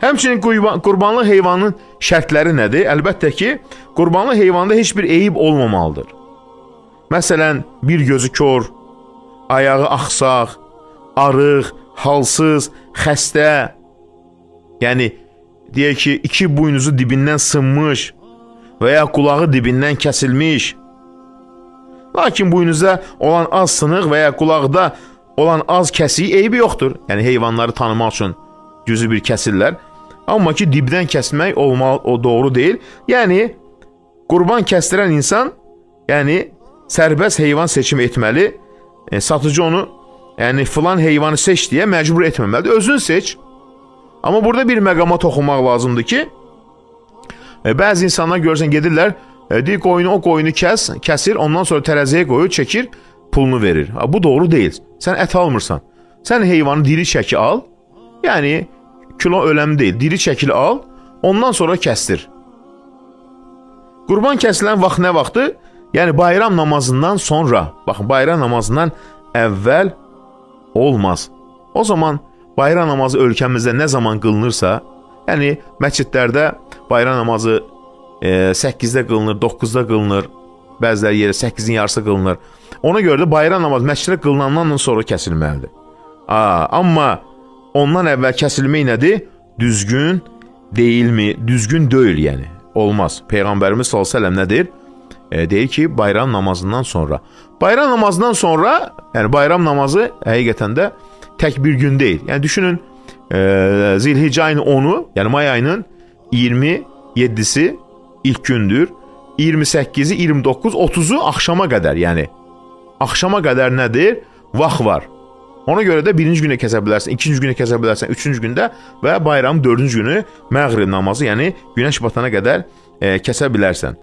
Həmçinin qurbanlıq heyvanın şərtləri nədir? Əlbəttə ki, qurbanlıq heyvanda heç bir eyib olmamalıdır. Məsələn, bir gözü kör, ayağı axsaq, arıq, halsız, xəstə, yəni deyək ki, iki buynuzu dibindən sınmış və ya qulağı dibindən kəsilmiş, lakin buynuzda olan az sınıq və ya qulaqda olan az kəsiyi eybi yoxdur. Yəni heyvanları tanımaq üçün düzü bir kəsirlər. Amma ki, dibdən kəsmək olmalı, o doğru deyil. Yəni, qurban kəstirən insan, yəni, sərbəst heyvan seçimi etməli. Satıcı onu, yəni, filan heyvanı seç deyə məcbur etməməlidir. Özün seç. Amma burada bir məqama toxunmaq lazımdır ki, bəzi insanlar görürsən, gedirlər, deyir qoyunu, o qoyunu kəsir, ondan sonra tərəziyə qoyur, çəkir, pulunu verir. Bu doğru deyil. Sən ət almırsan. Sən heyvanı diri çəki al, yəni, kilo öləmi deyil, diri çəkili al, ondan sonra kəstir. Qurban kəsilən vaxt nə vaxtdır? Yəni, bayram namazından sonra, baxın, bayram namazından əvvəl olmaz. O zaman bayram namazı ölkəmizdə nə zaman qılınırsa, yəni, məscidlərdə bayram namazı 8-də qılınır, 9-da qılınır, bəziləri yerə 8-in yarısı qılınır. Ona görə də bayram namazı məsciddə qılınandan sonra kəsilməlidir. Amma ondan əvvəl kəsilmək nədir? Düzgün deyilmi? Düzgün deyil, yəni. Olmaz. Peyğəmbərimiz sallallahu əleyhi və səlləm nədir? Deyir ki, bayram namazından sonra. Bayram namazından sonra, yəni bayram namazı həqiqətən də tək bir gün deyil. Yəni düşünün, Zilhicə ayının 10-u, yəni may ayının 27-si ilk gündür. 28-i, 29, 30-u axşama qədər, yəni axşama qədər nədir? Vaxt var. Ona görə də birinci günə kəsə bilərsən, ikinci günə kəsə bilərsən, üçüncü gündə və bayram dördüncü günü məğrib namazı, yəni günəş batana qədər kəsə bilərsən.